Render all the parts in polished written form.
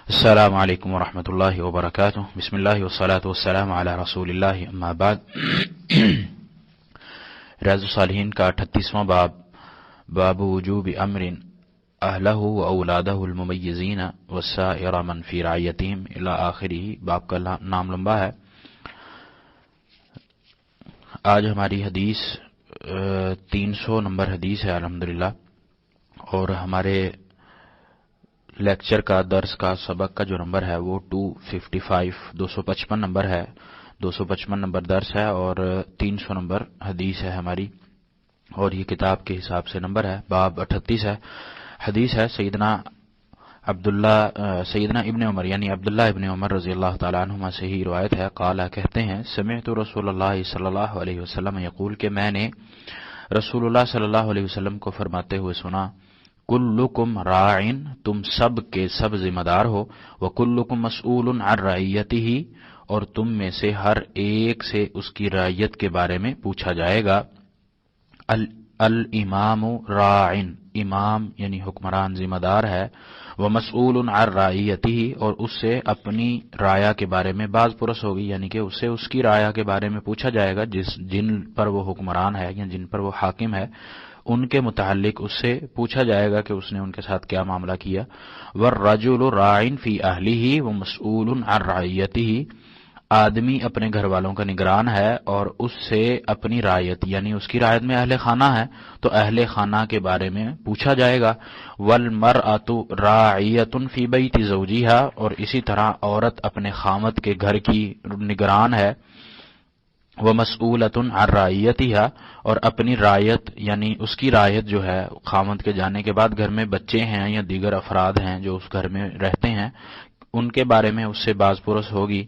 السلام علیکم ورحمۃ اللہ وبرکاتہ۔ بسم اللہ والصلاۃ والسلام علی رسول اللہ، اما بعد۔ ریاض الصالحین کا 38واں باب، باب وجوب امر اہلہ و اولادہ الممیزین والسائر من فی رعیتہم الی آخرہ۔ باب کا نام لمبا ہے۔ آج ہماری حدیث 300 نمبر حدیث ہے الحمدللہ، اور ہمارے لیکچر کا درس کا سبق کا جو نمبر ہے وہ 255 255 نمبر ہے، 255 نمبر درس ہے اور 300 نمبر حدیث ہے ہماری، اور یہ کتاب کے حساب سے نمبر ہے۔ باب 38 ہے۔ حدیث ہے سیدنا ابن عمر یعنی عبداللہ ابن عمر رضی اللہ تعالیٰ عنہما سے ہی روایت ہے۔ قال کہتے ہیں، سمعت رسول اللہ صلی اللہ علیہ وسلم یقول، کہ میں نے رسول اللہ صلی اللہ علیہ وسلم کو فرماتے ہوئے سنا، کلکم راعن، تم سب کے سب ذمہ دار ہو، وکلکم مسئول عن رعیتہ، اور تم میں سے ہر ایک سے اس کی رعیت کے بارے میں پوچھا جائے گا۔ الامام راعن، امام یعنی حکمران ذمہ دار ہے، ومسئول عن رعیتہ، اور اس سے اپنی رعایا کے بارے میں باز پرس ہوگی، یعنی کہ اس سے اس کی رعایا کے بارے میں پوچھا جائے گا، جن پر وہ حکمران ہے یا جن پر وہ حاکم ہے، ان کے متعلق اس سے پوچھا جائے گا کہ اس نے ان کے ساتھ کیا معاملہ کیا۔ والرجل راع فی اہلہ ومسئول عن رعیتہ، آدمی اپنے گھر والوں کا نگران ہے اور اس سے اپنی رعیت یعنی اس کی رعیت میں اہل خانہ ہے تو اہل خانہ کے بارے میں پوچھا جائے گا۔ والمرأۃ راعیۃ فی بیت زوجہا، اور اسی طرح عورت اپنے خامد کے گھر کی نگران ہے۔ ومسئولۃ عن رعیتہا، اور اپنی رعیت یعنی اس کی رعیت جو ہے خامد کے جانے کے بعد گھر میں بچے ہیں یا دیگر افراد ہیں جو اس گھر میں رہتے ہیں، ان کے بارے میں اس سے باز پرس ہوگی۔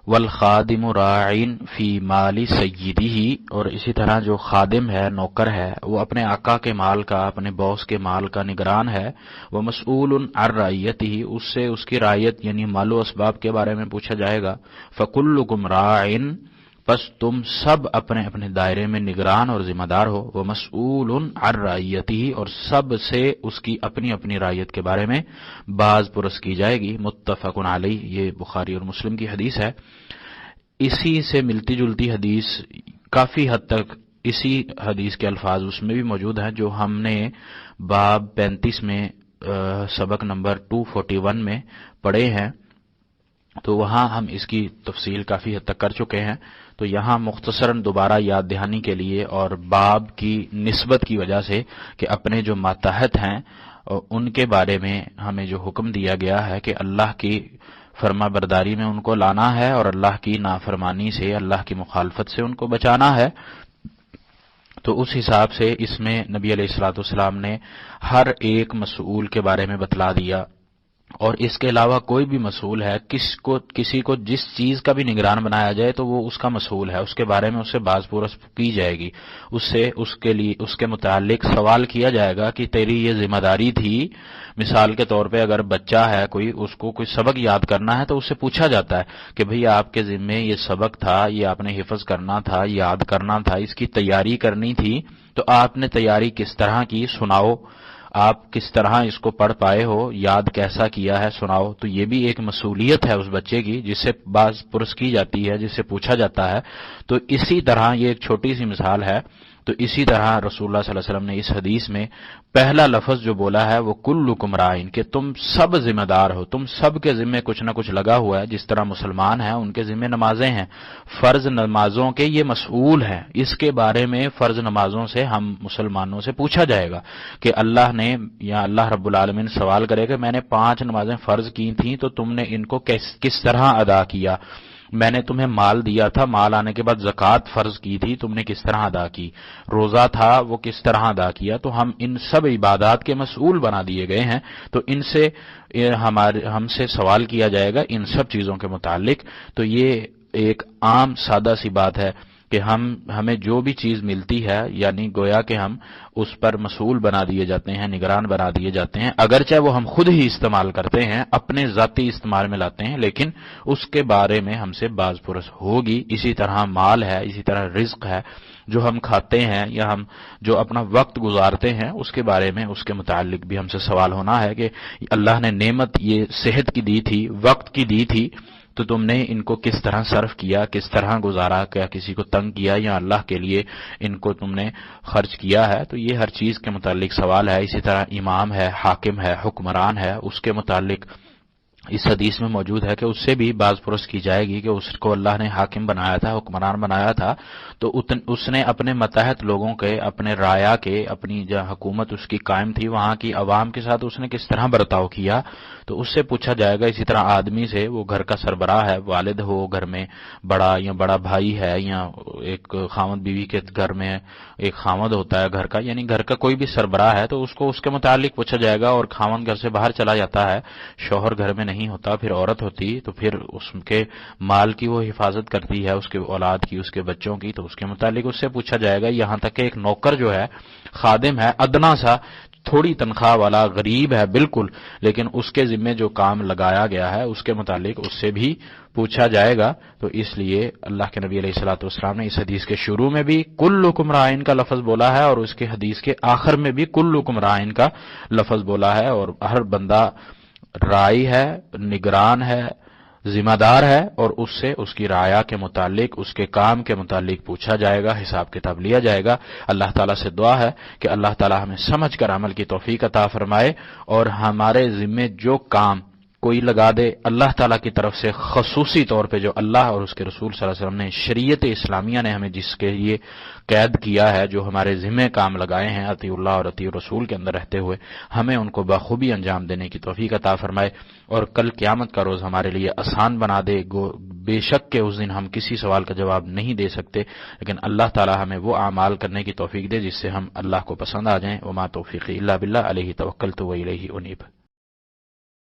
والخادم راع فی مال سیدہ، اور اسی طرح جو خادم ہے، نوکر ہے، وہ اپنے آقا کے مال کا، اپنے باس کے مال کا نگران ہے۔ ومسئول عن رعیتہ، اس سے اس کی رعیت یعنی مال و اسباب کے بارے میں پوچھا جائے گا۔ فکلکم راع، پس تم سب اپنے اپنے دائرے میں نگران اور ذمہ دار ہو۔ ومسئول عن رعیتہ، اور سب سے اس کی اپنی اپنی رعیت کے بارے میں باز پرس کی جائے گی۔ متفق علیہ، یہ بخاری اور مسلم کی حدیث ہے۔ اسی سے ملتی جلتی حدیث کافی حد تک اسی حدیث کے الفاظ اس میں بھی موجود ہیں جو ہم نے باب 35 میں سبق نمبر 241 میں پڑھے ہیں، تو وہاں ہم اس کی تفصیل کافی حد تک کر چکے ہیں۔ تو یہاں مختصراً دوبارہ یاد دہانی کے لیے اور باب کی نسبت کی وجہ سے کہ اپنے جو ماتحت ہیں ان کے بارے میں ہمیں جو حکم دیا گیا ہے کہ اللہ کی فرما برداری میں ان کو لانا ہے اور اللہ کی نافرمانی سے، اللہ کی مخالفت سے ان کو بچانا ہے، تو اس حساب سے اس میں نبی علیہ الصلوۃ والسلام نے ہر ایک مسئول کے بارے میں بتلا دیا، اور اس کے علاوہ کوئی بھی مسئول ہے، کسی کو جس چیز کا بھی نگران بنایا جائے تو وہ اس کا مسئول ہے، اس کے بارے میں اس سے باز پرس کی جائے گی، اس کے متعلق سوال کیا جائے گا کہ تیری یہ ذمہ داری تھی۔ مثال کے طور پہ اگر بچہ ہے کوئی، اس کو کوئی سبق یاد کرنا ہے تو اس سے پوچھا جاتا ہے کہ بھئی آپ کے ذمے یہ سبق تھا، یہ آپ نے حفظ کرنا تھا، یاد کرنا تھا، اس کی تیاری کرنی تھی، تو آپ نے تیاری کس طرح کی، سناؤ، آپ کس طرح اس کو پڑھ پائے ہو، یاد کیسا کیا ہے، سناؤ۔ تو یہ بھی ایک مسئولیت ہے اس بچے کی جس سے باز پرس کی جاتی ہے، جس سے پوچھا جاتا ہے۔ تو اسی طرح یہ ایک چھوٹی سی مثال ہے، تو اسی طرح رسول اللہ صلی اللہ علیہ وسلم نے اس حدیث میں پہلا لفظ جو بولا ہے وہ کلکم راعٍ، کہ تم سب ذمہ دار ہو، تم سب کے ذمے کچھ نہ کچھ لگا ہوا ہے۔ جس طرح مسلمان ہیں ان کے ذمے نمازیں ہیں، فرض نمازوں کے یہ مسئول ہیں، اس کے بارے میں فرض نمازوں سے ہم مسلمانوں سے پوچھا جائے گا کہ اللہ نے یا اللہ رب العالمین سوال کرے کہ میں نے 5 نمازیں فرض کی تھیں تو تم نے ان کو کس طرح ادا کیا، میں نے تمہیں مال دیا تھا، مال آنے کے بعد زکوٰۃ فرض کی تھی، تم نے کس طرح ادا کی، روزہ تھا وہ کس طرح ادا کیا۔ تو ہم ان سب عبادات کے مسئول بنا دیے گئے ہیں، تو ان سے ہم سے سوال کیا جائے گا ان سب چیزوں کے متعلق۔ تو یہ ایک عام سادہ سی بات ہے، کہ ہمیں جو بھی چیز ملتی ہے یعنی گویا کہ ہم اس پر مسئول بنا دیے جاتے ہیں، نگران بنا دیے جاتے ہیں، اگرچہ وہ ہم خود ہی استعمال کرتے ہیں، اپنے ذاتی استعمال میں لاتے ہیں، لیکن اس کے بارے میں ہم سے باز پرس ہوگی۔ اسی طرح مال ہے، اسی طرح رزق ہے، جو ہم کھاتے ہیں یا ہم جو اپنا وقت گزارتے ہیں، اس کے بارے میں اس کے متعلق بھی ہم سے سوال ہونا ہے کہ اللہ نے نعمت یہ صحت کی دی تھی، وقت کی دی تھی، تو تم نے ان کو کس طرح صرف کیا، کس طرح گزارا، کیا کسی کو تنگ کیا یا اللہ کے لیے ان کو تم نے خرچ کیا ہے؟ تو یہ ہر چیز کے متعلق سوال ہے۔ اسی طرح امام ہے، حاکم ہے، حکمران ہے، اس کے متعلق اس حدیث میں موجود ہے کہ اس سے بھی باز پرس کی جائے گی کہ اس کو اللہ نے حاکم بنایا تھا، حکمران بنایا تھا، تو اس نے اپنے متحد لوگوں کے، اپنے رایا کے، اپنی جہاں حکومت اس کی قائم تھی وہاں کی عوام کے ساتھ اس نے کس طرح برتاؤ کیا، تو اس سے پوچھا جائے گا۔ اسی طرح آدمی سے، وہ گھر کا سربراہ ہے، والد ہو گھر میں، بڑا یا بڑا بھائی ہے، یا ایک خاوند بیوی کے گھر میں ایک خاوند ہوتا ہے گھر کا، یعنی گھر کا کوئی بھی سربراہ ہے تو اس کو اس کے متعلق پوچھا جائے گا، اور خاوند گھر سے باہر چلا جاتا ہے، شوہر گھر میں نہیں ہوتا، پھر عورت ہوتی، تو پھر اس کے مال کی وہ حفاظت کرتی ہے، اس کے اولاد کی، اس کے بچوں کی، تو اس کے متعلق اس سے پوچھا جائے گا۔ یہاں تک کہ ایک نوکر جو ہے، خادم ہے، ادنا سا تھوڑی تنخواہ والا، غریب ہے بالکل، لیکن اس کے ذمے جو کام لگایا گیا ہے اس کے متعلق اس سے بھی پوچھا جائے گا۔ تو اس لیے اللہ کے نبی علیہ الصلوۃ والسلام نے اس حدیث کے شروع میں بھی کلکم رائن کا لفظ بولا ہے، اور اس کے حدیث کے آخر میں بھی کلکم رائن کا لفظ بولا ہے، اور ہر بندہ رائی ہے، نگران ہے، ذمہ دار ہے، اور اس سے اس کی رعایا کے متعلق، اس کے کام کے متعلق پوچھا جائے گا، حساب کتاب لیا جائے گا۔ اللہ تعالیٰ سے دعا ہے کہ اللہ تعالیٰ ہمیں سمجھ کر عمل کی توفیق عطا فرمائے، اور ہمارے ذمے جو کام کوئی لگا دے اللہ تعالیٰ کی طرف سے، خصوصی طور پہ جو اللہ اور اس کے رسول صلی اللہ علیہ وسلم نے، شریعت اسلامیہ نے ہمیں جس کے لیے قید کیا ہے، جو ہمارے ذمے کام لگائے ہیں اطیع اللہ اور اطیع رسول کے اندر رہتے ہوئے، ہمیں ان کو بخوبی انجام دینے کی توفیق عطا فرمائے، اور کل قیامت کا روز ہمارے لیے آسان بنا دے۔ بے شک کہ اس دن ہم کسی سوال کا جواب نہیں دے سکتے، لیکن اللہ تعالیٰ ہمیں وہ اعمال کرنے کی توفیق دے جس سے ہم اللہ کو پسند آ جائیں۔ وما توفیقی الا باللہ، علیہ توکلت و الیہ انیب۔